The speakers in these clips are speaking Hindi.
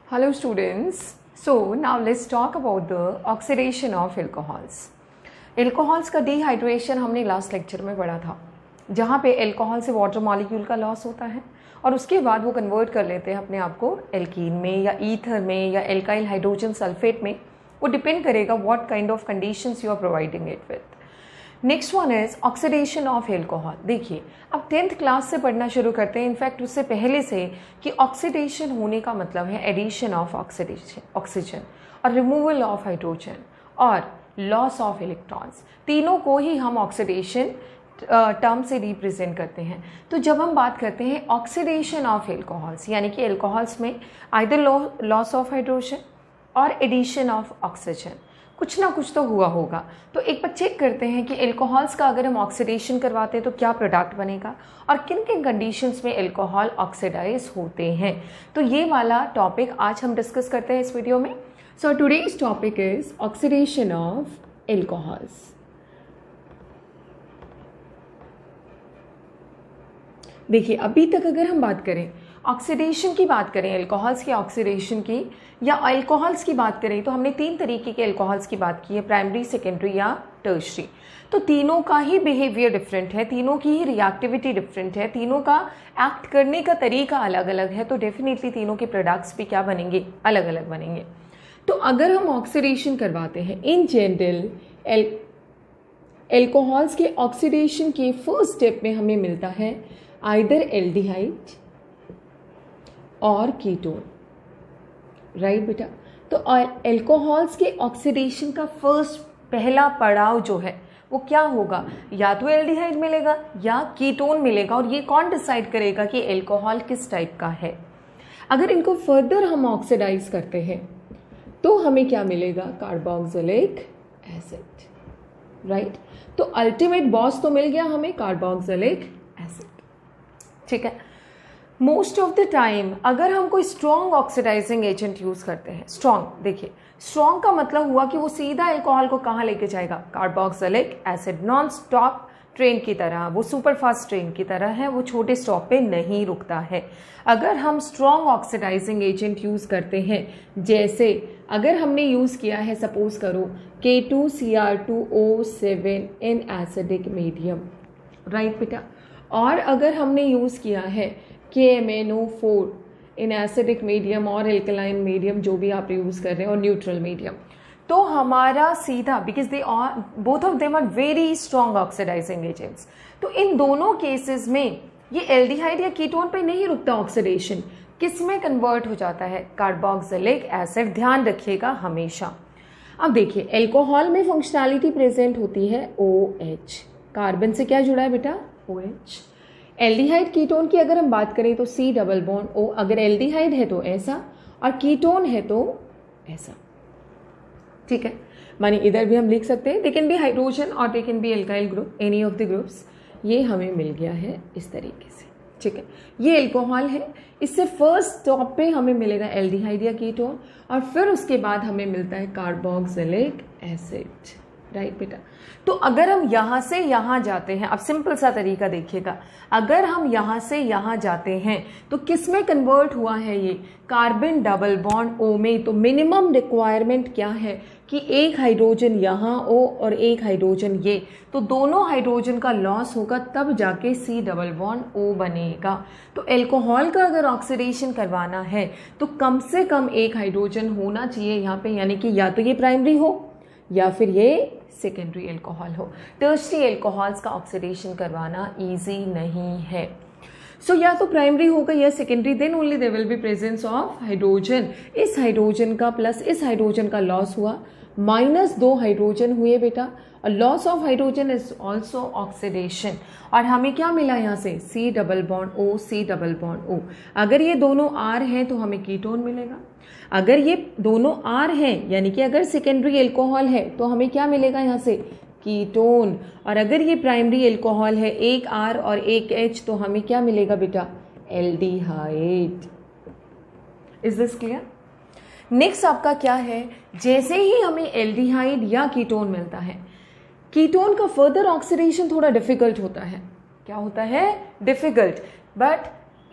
Hello students. So now let's talk about the oxidation of alcohols. Alcohols का dehydration हमने लास्ट लेक्चर में पढ़ा था, जहाँ पे अल्कोहल से वाटर मॉलिक्यूल का लॉस होता है और उसके बाद वो कन्वर्ट कर लेते हैं अपने आप को एल्कीन में या ईथर में या एल्काइल हाइड्रोजन सल्फेट में. वो डिपेंड करेगा what kind of conditions you are providing it with. Next one is oxidation of alcohol. देखिए अब 10th क्लास से पढ़ना शुरू करते हैं, इनफैक्ट उससे पहले से, कि ऑक्सीडेशन होने का मतलब है एडिशन ऑफ ऑक्सीजन और रिमूवल ऑफ हाइड्रोजन और लॉस ऑफ इलेक्ट्रॉन्स. तीनों को ही हम ऑक्सीडेशन टर्म से रिप्रेजेंट करते हैं. तो जब हम बात करते हैं ऑक्सीडेशन ऑफ एल्कोहल्स, यानी कि एल्कोहल्स में आइदर लॉस ऑफ हाइड्रोजन और एडिशन ऑफ ऑक्सीजन, कुछ ना कुछ तो हुआ होगा. तो एक बार चेक करते हैं कि एल्कोहल्स का अगर हम ऑक्सीडेशन करवाते हैं तो क्या प्रोडक्ट बनेगा और किन किन कंडीशंस में एल्कोहल ऑक्सीडाइज होते हैं. तो ये वाला टॉपिक आज हम डिस्कस करते हैं इस वीडियो में. So today's topic is oxidation of alcohols. देखिए अभी तक अगर हम बात करें ऑक्सीडेशन की, बात करें एल्कोहल्स की ऑक्सीडेशन की या अल्कोहल्स की बात करें, तो हमने 3 तरीके के अल्कोहल्स की बात की है, प्राइमरी, सेकेंडरी या टर्शरी. तो तीनों का ही बिहेवियर डिफरेंट है, तीनों की ही रिएक्टिविटी डिफरेंट है, तीनों का एक्ट करने का तरीका अलग अलग है. तो डेफिनेटली तीनों के प्रोडक्ट्स भी क्या बनेंगे, अलग अलग बनेंगे. तो अगर हम ऑक्सीडेशन करवाते हैं इन जनरल एल्कोहल्स के ऑक्सीडेशन के फर्स्ट स्टेप में हमें मिलता है आइदर एल्डिहाइड और कीटोन. राइट बेटा. तो एल्कोहल्स के ऑक्सीडेशन का पहला पड़ाव जो है वो क्या होगा, या तो एल्डिहाइड मिलेगा या कीटोन मिलेगा. और ये कौन डिसाइड करेगा कि एल्कोहल किस टाइप का है. अगर इनको फर्दर हम ऑक्सीडाइज करते हैं तो हमें क्या मिलेगा, कार्बोक्सिलिक एसिड. राइट. तो अल्टीमेट बॉस तो मिल गया हमें, कार्बोक्सिलिक एसिड. ठीक है. मोस्ट ऑफ द टाइम अगर हम कोई स्ट्रॉन्ग ऑक्सीडाइजिंग एजेंट यूज करते हैं, स्ट्रॉन्ग, देखिए स्ट्रॉन्ग का मतलब हुआ कि वो सीधा अल्कोहल को कहाँ लेके जाएगा, carboxylic acid. Non stop train की तरह, वो सुपर फास्ट ट्रेन की तरह है, वो छोटे स्टॉप पे नहीं रुकता है. अगर हम स्ट्रॉन्ग ऑक्सीडाइजिंग एजेंट यूज करते हैं, जैसे अगर हमने यूज किया है, सपोज करो K2Cr2O7 in acidic medium. Right बेटा. और अगर हमने यूज किया है KMnO4 इन एसिडिक मीडियम और एल्कलाइन मीडियम, जो भी आप यूज कर रहे हैं, और न्यूट्रल मीडियम, तो हमारा सीधा, because they are both of them are very strong oxidising agents, तो इन दोनों केसेस में ये एल्डिहाइड या कीटोन पे नहीं रुकता ऑक्सीडेशन, किस में कन्वर्ट हो जाता है, कार्बोक्सिलिक एसिड. ध्यान रखिएगा हमेशा. अब देखिए एल्कोहल में फंक्शनैलिटी प्रेजेंट होती है OH. कार्बन से क्या जुड़ा है बेटा, OH. एल्डिहाइड कीटोन की अगर हम बात करें तो C डबल बॉन्ड O. अगर एल्डिहाइड है तो ऐसा और कीटोन है तो ऐसा. ठीक है. मानी इधर भी हम लिख सकते हैं, दे कैन बी हाइड्रोजन और they can be alkyl group, any of the groups. ये हमें मिल गया है इस तरीके से. ठीक है. ये एल्कोहल है. इससे फर्स्ट स्टॉप पे हमें मिलेगा एल्डिहाइड या कीटोन और फिर उसके बाद हमें मिलता है कार्बोक्सिलिक एसिड. राइट बेटा. तो अगर हम यहाँ से यहाँ जाते हैं, अब सिंपल सा तरीका देखिएगा, अगर हम यहाँ से यहाँ जाते हैं तो किस में कन्वर्ट हुआ है, ये कार्बन डबल बॉन्ड O में. तो मिनिमम रिक्वायरमेंट क्या है कि एक हाइड्रोजन यहाँ O और एक हाइड्रोजन ये, तो दोनों हाइड्रोजन का लॉस होगा, तब जाके C डबल बॉन्ड O बनेगा. तो एल्कोहल का अगर ऑक्सीडेशन करवाना है तो कम से कम एक हाइड्रोजन होना चाहिए यहाँ पे, यानी कि या तो ये प्राइमरी हो या फिर ये सेकेंडरी एल्कोहल हो. टर्शरी एल्कोहल्स का ऑक्सीडेशन करवाना इजी नहीं है. सो या तो प्राइमरी होगा या secondary, then only there will be presence of hydrogen. इस हाइड्रोजन का प्लस इस हाइड्रोजन का लॉस हुआ, -2 हाइड्रोजन हुए बेटा. और loss of hydrogen is also oxidation. और हमें क्या मिला यहाँ से, C double bond O, C double bond O. अगर ये दोनों R हैं तो हमें कीटोन मिलेगा. अगर ये दोनों R हैं, यानी कि अगर सेकेंडरी एल्कोहल है तो हमें क्या मिलेगा यहाँ से, कीटोन. और अगर ये प्राइमरी एल्कोहल है, एक R और एक H, तो हमें क्या मिलेगा बेटा, aldehyde. Is this clear. Next आपका क्या है, जैसे ही हमें एल्डिहाइड या कीटोन मिलता है, कीटोन का फर्दर ऑक्सीडेशन थोड़ा डिफिकल्ट होता है. क्या होता है, डिफिकल्ट. बट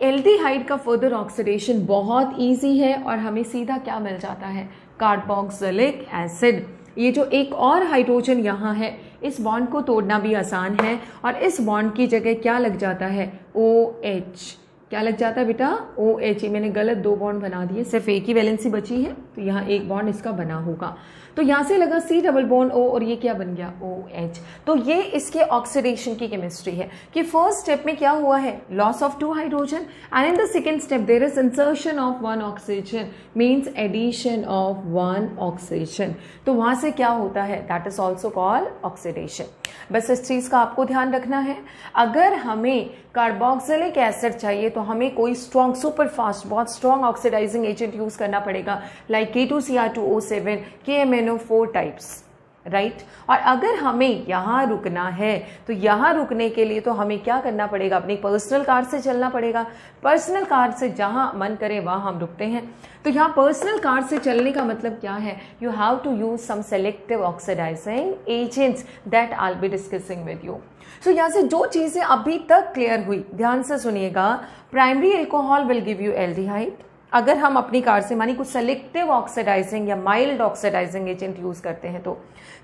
एल्डिहाइड का फर्दर ऑक्सीडेशन बहुत इजी है और हमें सीधा क्या मिल जाता है, कार्बोक्सिलिक एसिड। ये जो एक और हाइड्रोजन यहाँ है, इस बॉन्ड को तोड़ना भी आसान है और इस बॉन्ड की जगह क्या लग जाता है, OH। क्या लग जाता है बेटा, OH। मैंने गलत 2 बॉन्ड बना दिए, सिर्फ एक ही वैलेंसी बची है तो यहाँ एक बॉन्ड इसका बना होगा। तो यहाँ से लगा C डबल बॉन्ड O और ये क्या बन गया, OH। तो ये इसके ऑक्सीडेशन की केमिस्ट्री है कि फर्स्ट स्टेप में क्या हुआ है, loss of 2 hydrogen and in the second step there is insertion of 1 oxygen, means addition of 1 oxygen. तो वहाँ से क्या होता है, that is also called oxidation. बस इस चीज़ का आपको ध्यान रखना है, अगर हमें कार्बोक्सिलिक एसिड चाहिए तो हमें कोई स्ट्रॉन्ग, सुपर फास्ट, बहुत स्ट्रॉन्ग ऑक्सीडाइजिंग एजेंट यूज करना पड़ेगा, like K2Cr2O7, KMnO4 types, right. और अगर हमें यहाँ रुकना है तो यहाँ रुकने के लिए तो हमें क्या करना पड़ेगा, अपनी पर्सनल कार से चलना पड़ेगा। पर्सनल कार से जहाँ मन करे वहाँ हम रुकते हैं। तो यहाँ पर्सनल कार से चलने का मतलब क्या है, you have to use some selective oxidising agents that I will be discussing with you. So यहाँ से जो चीज़ें अभी तक क्लियर हुई, ध्यान से सुनिएगा। Primary alcohol will give you aldehyde, अगर हम अपनी कार से मानी कुछ सेलेक्टिव ऑक्सीडाइजिंग या माइल्ड ऑक्सीडाइजिंग एजेंट यूज करते हैं तो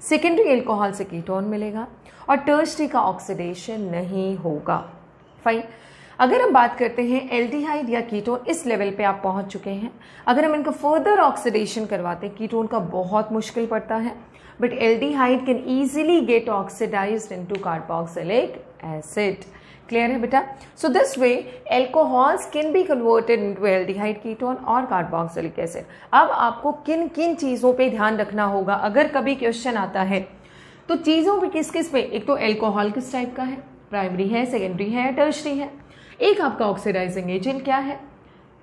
सेकेंडरी एल्कोहल से कीटोन मिलेगा और टर्शरी का ऑक्सीडेशन नहीं होगा। फाइन। अगर हम बात करते हैं एल्डिहाइड या कीटोन, इस लेवल पे आप पहुंच चुके हैं, अगर हम इनका फर्दर ऑक्सीडेशन करवाते हैं, कीटोन का बहुत मुश्किल पड़ता है, but aldehyde can easily get oxidised into carboxylic acid. Clear है बेटा? So this way alcohols can be converted into aldehyde, ketone और कार्बोक्सिलिक एसिड। अब आपको किन किन चीज़ों पे ध्यान रखना होगा अगर कभी क्वेश्चन आता है तो चीज़ों पे किस किस पे, एक तो एल्कोहल किस टाइप का है, प्राइमरी है, सेकेंडरी है, टर्शरी है, एक आपका ऑक्सीडाइजिंग एजेंट क्या है,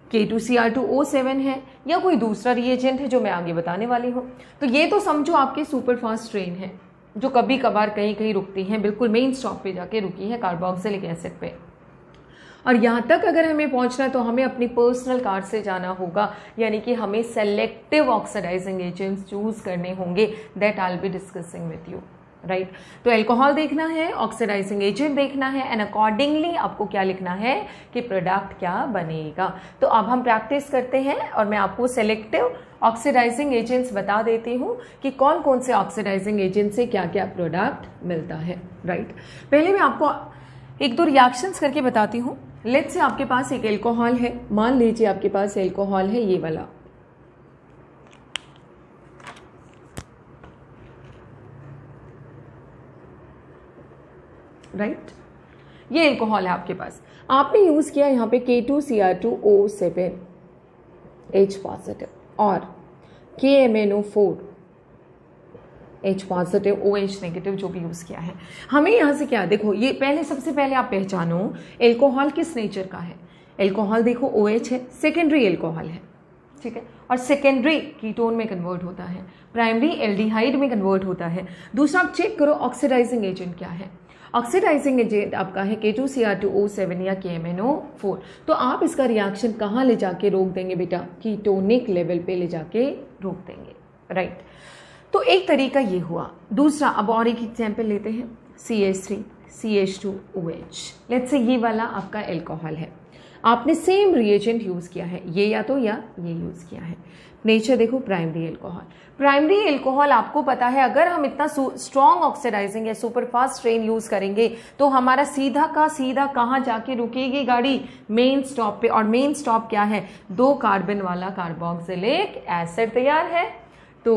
K2Cr2O7 है या कोई दूसरा रिएजेंट है जो मैं आगे बताने वाली हूँ। तो ये तो समझो आपकी सुपर फास्ट ट्रेन है जो कभी कभार कहीं कहीं रुकती हैं, बिल्कुल मेन स्टॉप पे जाके रुकी है कार्बोक्सिलिक एसिड पे। और यहाँ तक अगर हमें पहुँचना है तो हमें अपनी पर्सनल कार से जाना होगा, यानी कि हमें सेलेक्टिव ऑक्सीडाइजिंग एजेंट्स चूज करने होंगे, that I will be discussing with you, right. तो एल्कोहल देखना है, ऑक्सीडाइजिंग एजेंट देखना है एंड अकॉर्डिंगली आपको क्या लिखना है कि प्रोडक्ट क्या बनेगा। तो अब हम प्रैक्टिस करते हैं और मैं आपको सेलेक्टिव ऑक्सीडाइजिंग एजेंट्स बता देती हूँ कि कौन कौन से ऑक्सीडाइजिंग एजेंट से क्या क्या प्रोडक्ट मिलता है, राइट। पहले मैं आपको 1-2 रिएक्शंस करके बताती हूँ। लेट्स से आपके पास एक एल्कोहल है, मान लीजिए आपके पास एल्कोहल है ये वाला, राइट। ये एल्कोहल है आपके पास, आपने यूज किया यहाँ पे K2Cr2O7 H पॉजिटिव और KMnO4 H positive OH negative जो भी यूज किया है। हमें यहाँ से क्या, देखो ये पहले, सबसे पहले आप पहचानो एल्कोहल किस नेचर का है। एल्कोहल देखो OH है, सेकेंडरी एल्कोहल है, ठीक है, और सेकेंडरी कीटोन में कन्वर्ट होता है, प्राइमरी एल्डिहाइड में कन्वर्ट होता है। दूसरा आप चेक करो ऑक्सीडाइजिंग एजेंट क्या है। ऑक्सीडाइजिंग एजेंट आपका है K2Cr2O7 या KMnO4। तो आप इसका रिएक्शन कहाँ ले जाके रोक देंगे बेटा, कीटोनिक लेवल पे ले जाके रोक देंगे, राइट। तो एक तरीका ये हुआ। दूसरा, अब और एक एग्जाम्पल लेते हैं, CH3 CH2OH। लेट्स से ये वाला आपका एल्कोहल है, आपने सेम रिएजेंट यूज किया है, ये या तो या ये यूज किया है। नेचर देखो प्राइमरी एल्कोहल। प्राइमरी एल्कोहल आपको पता है अगर हम इतना स्ट्रॉन्ग ऑक्सीडाइजिंग या सुपर फास्ट ट्रेन यूज करेंगे तो हमारा सीधा का सीधा कहाँ जाके रुकेगी गाड़ी, मेन स्टॉप पे। और मेन स्टॉप क्या है, 2 कार्बन वाला कार्बोक्सिलिक एसिड तैयार है। तो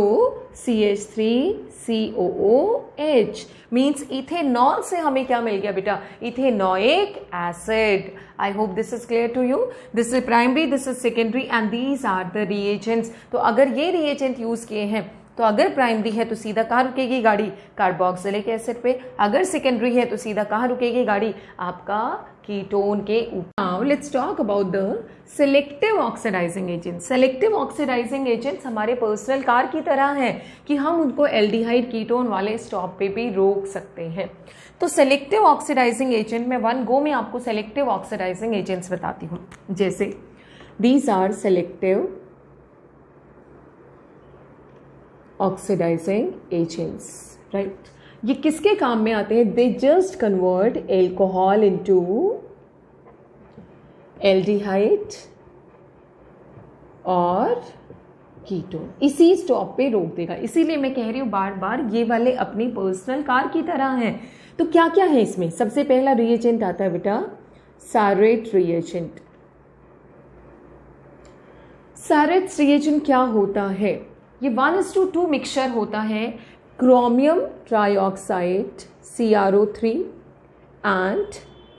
CH3COOH मीन्स इथेनॉल से हमें क्या मिल गया बेटा, ethanoic acid. I hope this is clear to you. This is primary, this is secondary and these are the reagents. तो अगर ये रिएजेंट यूज किए हैं तो अगर प्राइमरी है तो सीधा कहाँ रुकेगी गाड़ी, कार्बोक्सिलिक एसिड पे। अगर सेकेंडरी है तो सीधा कहाँ रुकेगी गाड़ी, आपका कीटोन के ऊपर। Now let's talk about the selective oxidising agent. Selective oxidising agents हमारे पर्सनल कार की तरह हैं कि हम उनको एल्डिहाइड कीटोन वाले स्टॉप पे भी रोक सकते हैं। तो सेलेक्टिव ऑक्सीडाइजिंग एजेंट में 1 गो में आपको सेलेक्टिव ऑक्सीडाइजिंग एजेंट्स बताती हूँ। जैसे these are selective oxidising agents, right. ये किसके काम में आते हैं, they just convert alcohol into aldehyde और कीटोन। इसी स्टॉप पे रोक देगा। इसीलिए मैं कह रही हूँ बार बार, ये वाले अपनी पर्सनल कार की तरह हैं। तो क्या क्या है इसमें? सबसे पहला रिएजेंट आता है बेटा सैरेट रिएजेंट। सैरेट रिएजेंट क्या होता है? ये 1:2 मिक्सचर होता है chromium trioxide CrO3 and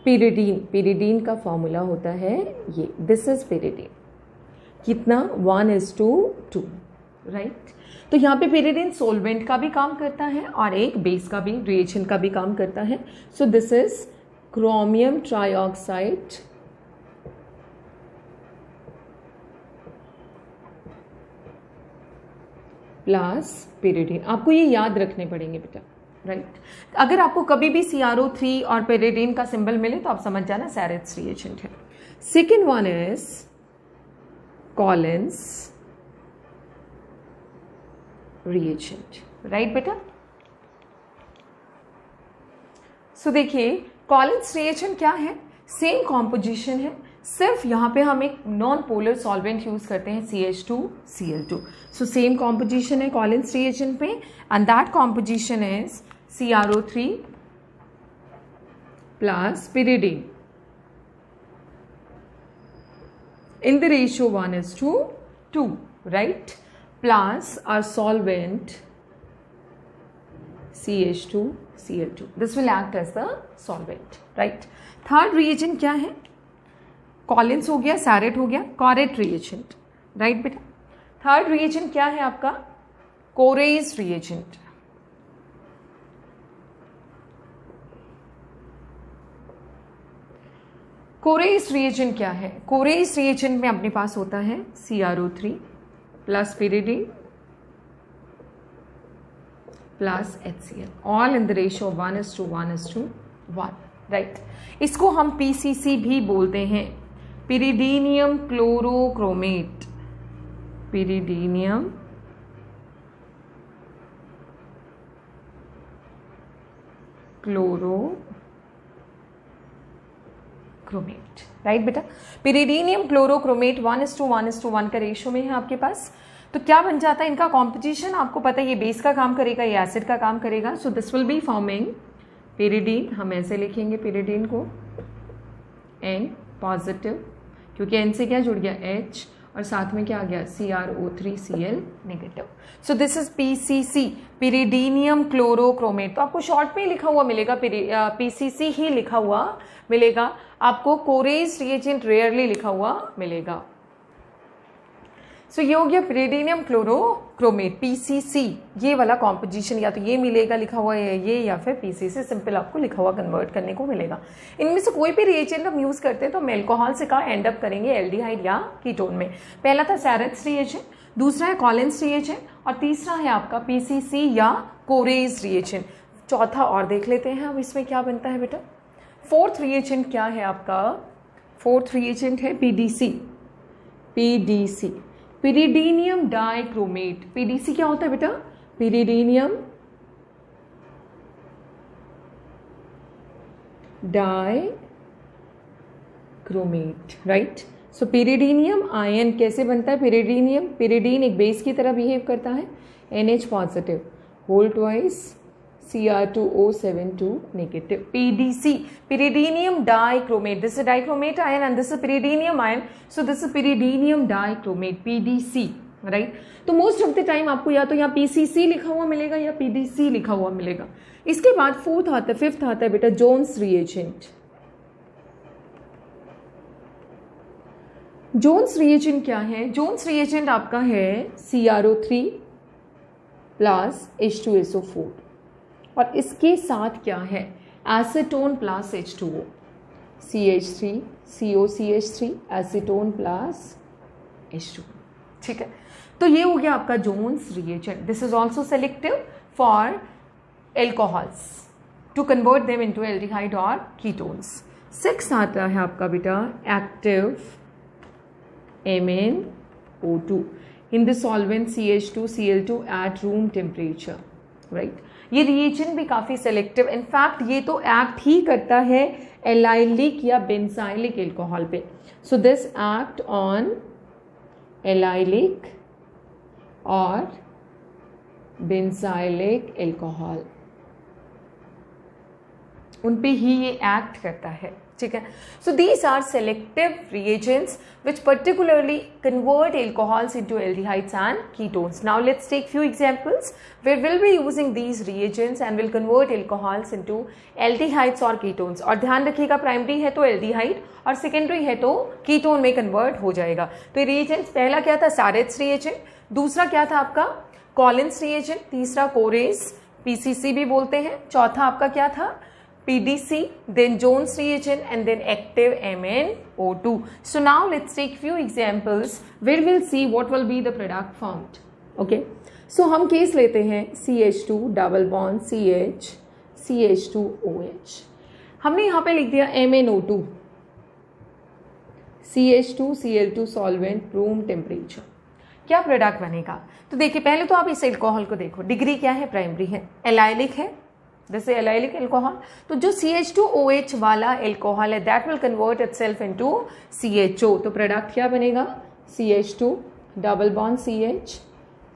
pyridine. Pyridine का फॉर्मूला होता है ये, दिस इज पिरिडीन। कितना? 1:2, राइट। तो यहाँ पे पिरिडीन सोलवेंट का भी काम करता है और एक बेस का भी, रिएजेंट का भी काम करता है। सो this is chromium trioxide plus pyridine. आपको ये याद रखने पड़ेंगे बेटा, राइट। अगर आपको कभी भी CrO3 और पिरिडीन का सिंबल मिले तो आप समझ जाना सैरेट रिएजेंट है। Second one is Collins reagent, right बेटा। सो देखिए कॉलिन्स रिएजेंट क्या है? सेम कॉम्पोजिशन है, सिर्फ यहाँ पे हम एक नॉन पोलर सॉल्वेंट यूज करते हैं CH2Cl2। सो सेम कॉम्पोजिशन है कॉलिन्स रिएजेंट पे and that composition is CrO3 plus pyridine in the ratio 1:2, right? Plus our solvent CH2Cl2. This will act as the solvent, right? Third reagent क्या है? कॉलिन्स हो गया, सैरेट हो गया, कॉरेट रिएजेंट, राइट बेटा। थर्ड रिएजेंट क्या है आपका? कोरेज रिएजेंट। कोरेज रिएजेंट क्या है? कोरेज रिएजेंट में अपने पास होता है CrO3 plus pyridine plus HCl, all in the ratio 1:1:1, right. इसको हम PCC भी बोलते हैं, पिरिडीनियम क्लोरोक्रोमेट। पिरिडीनियम क्लोरोक्रोमेट, राइट बेटा। पिरिडीनियम क्लोरोक्रोमेट 1:1:1 का रेशियो में है आपके पास। तो क्या बन जाता है इनका कॉम्पोजिशन? आपको पता है ये बेस का काम करेगा, ये एसिड का काम करेगा। So this will be forming pyridine. हम ऐसे लिखेंगे पिरिडीन को N पॉजिटिव, क्योंकि N से क्या जुड़ गया H और साथ में क्या आ गया CrO3Cl negative. So this is PCC, pyridinium chlorochromate. तो आपको शॉर्ट में ही लिखा हुआ मिलेगा, PCC ही लिखा हुआ मिलेगा आपको, कोरेज रिएजेंट रेयरली लिखा हुआ मिलेगा। सो ये हो गया पिरिडीनियम क्लोरोक्रोमेट PCC। ये वाला कॉम्पोजिशन या तो ये मिलेगा लिखा हुआ है ये, या फिर PCC सिंपल आपको लिखा हुआ कन्वर्ट करने को मिलेगा। इनमें से कोई भी रिएजेंट हम यूज करते हैं तो हम एल्कोहल से कहा एंड अप करेंगे एल्डिहाइड या कीटोन में। पहला था सैरेट रिएजेंट, दूसरा है कॉलिन्स रिएजेंट और तीसरा है आपका PCC या कोरेज रिएजेंट। चौथा और देख लेते हैं अब इसमें क्या बनता है बेटा। फोर्थ रिएजेंट क्या है आपका? फोर्थ रिएजेंट है PDC। पिरिडीनियम डाइक्रोमेट। PDC क्या होता है बेटा? पिरिडीनियम डाइक्रोमेट, राइट। सो पिरिडीनियम आयन कैसे बनता है? पिरिडीनियम, पिरिडीन एक बेस की तरह बिहेव करता है, NH positive whole twice Cr2O7 negative. PDC, pyridinium dichromate. This is a dichromate ion and this is a pyridinium ion. So this is pyridinium dichromate, PDC, right? तो मोस्ट ऑफ द टाइम आपको या तो यहाँ PCC लिखा हुआ मिलेगा या PDC लिखा हुआ मिलेगा। इसके बाद फिफ्थ आता है बेटा जोन्स रिएजेंट। जोन्स रिएजेंट क्या है? जोन्स रिएजेंट आपका है CrO3 प्लस H2SO4 और इसके साथ क्या है? Acetone plus H2O, CH3 COCH3 acetone plus H2O, ठीक है। तो ये हो गया आपका Jones reagent. This is also selective for alcohols to convert them into aldehyde और कीटोन्स। 6 आता है आपका बेटा active MnO2 in the solvent CH2Cl2 at room temperature, right. ये रिएजेंट भी काफ़ी सेलेक्टिव, इनफैक्ट ये तो एक्ट ही करता है एलाइलिक या बेंजाइलिक एल्कोहल पे। So this act on allylic और बेंजाइलिक एल्कोहल, उन पे ही ये एक्ट करता है, ठीक है। So these are selective reagents which particularly convert alcohols into aldehydes and ketones. Now let's take few examples where we'll be using these reagents and will convert alcohols into aldehydes or ketones. और ध्यान रखिएगा प्राइमरी है तो एल्डिहाइड और सेकेंडरी है तो कीटोन में कन्वर्ट हो जाएगा। तो रिएजेंट्स पहला क्या था, सारेट्स रिएजेंट, दूसरा क्या था आपका कॉलिन्स रिएजेंट, तीसरा कोरेस पीसीसी भी बोलते हैं, चौथा आपका क्या था PDC, then Jones reagent and then active MnO2. So now let's take few examples where we'll see what will be the product formed. Okay. So हम केस लेते हैं CH2 double bond CH CH2OH। हमने यहाँ पे लिख दिया MnO2 CH2Cl2 solvent room temperature. क्या प्रोडक्ट बनेगा? तो देखिए पहले तो आप इस एल्कोहल को देखो, डिग्री क्या है, प्राइमरी है, एलाइलिक है, जैसे एलाइलिक एल्कोहल। तो जो CH2OH वाला एल्कोहल है that will convert itself into CHO। तो प्रोडक्ट क्या बनेगा, CH2 double bond CH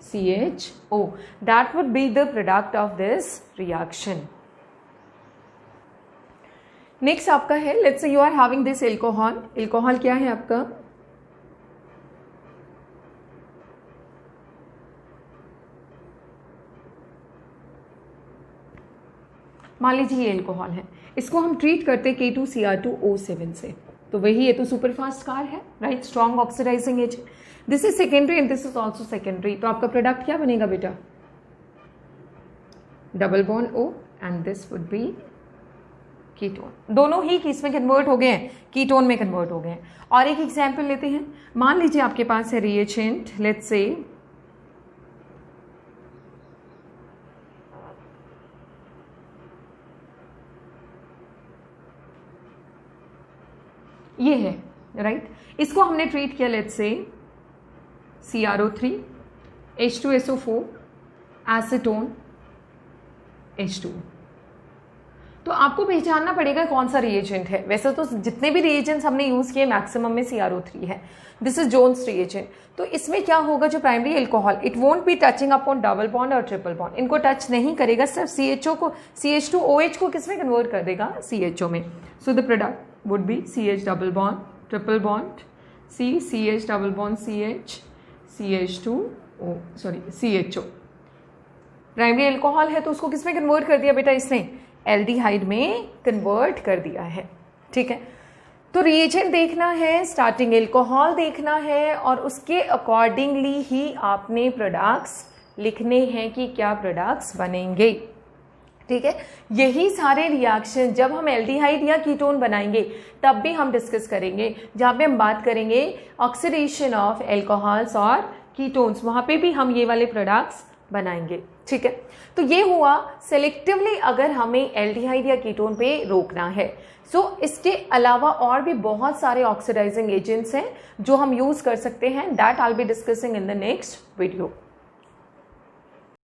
CHO। That would be the product of this reaction. Next आपका है, let's say you are having this alcohol, alcohol क्या है आपका मान लीजिए ये एल्कोहल है, इसको हम ट्रीट करते K2Cr2O7 से, तो वही ये तो सुपरफास्ट कार है, right, strong oxidizing agent. This is secondary and this is also secondary. तो आपका प्रोडक्ट क्या बनेगा बेटा, double bond O and this would be ketone. दोनों ही किस में कन्वर्ट हो गए हैं, कीटोन में कन्वर्ट हो गए हैं। और एक एग्जाम्पल लेते हैं, मान लीजिए आपके पास है रिएजेंट, लेट्स से ये है, राइट, इसको हमने ट्रीट किया let's say CrO3 H2SO4 acetone H2। तो आपको पहचानना पड़ेगा कौन सा रिएजेंट है। वैसे तो जितने भी रिएजेंट्स हमने यूज किए मैक्सिमम में CrO3 है, दिस इज जोन्स रिएजेंट। तो इसमें क्या होगा, जो primary alcohol it won't be touching upon double bond और ट्रिपल बॉन्ड, इनको टच नहीं करेगा, सिर्फ CHO को CH2OH को किसमें कन्वर्ट कर देगा, CHO में। So the product would be CH double bond triple bond CH double bond CHO। Primary alcohol है तो उसको किसमें कन्वर्ट कर दिया बेटा, इसने एल्डिहाइड में कन्वर्ट कर दिया है, ठीक है। तो रिएजेंट देखना है, स्टार्टिंग एल्कोहल देखना है और उसके अकॉर्डिंगली ही आपने प्रोडक्ट्स लिखने हैं कि क्या प्रोडक्ट्स बनेंगे, ठीक है। यही सारे रिएक्शन जब हम एल्डिहाइड या कीटोन बनाएंगे तब भी हम डिस्कस करेंगे, जहाँ पे हम बात करेंगे ऑक्सीडेशन ऑफ एल्कोहल्स और कीटोन्स, वहाँ पे भी हम ये वाले प्रोडक्ट्स बनाएंगे, ठीक है। तो ये हुआ सेलेक्टिवली अगर हमें एल्डिहाइड या कीटोन पे रोकना है। सो इसके अलावा और भी बहुत सारे ऑक्सीडाइजिंग एजेंट्स हैं जो हम यूज कर सकते हैं, that I will be discussing in the next video.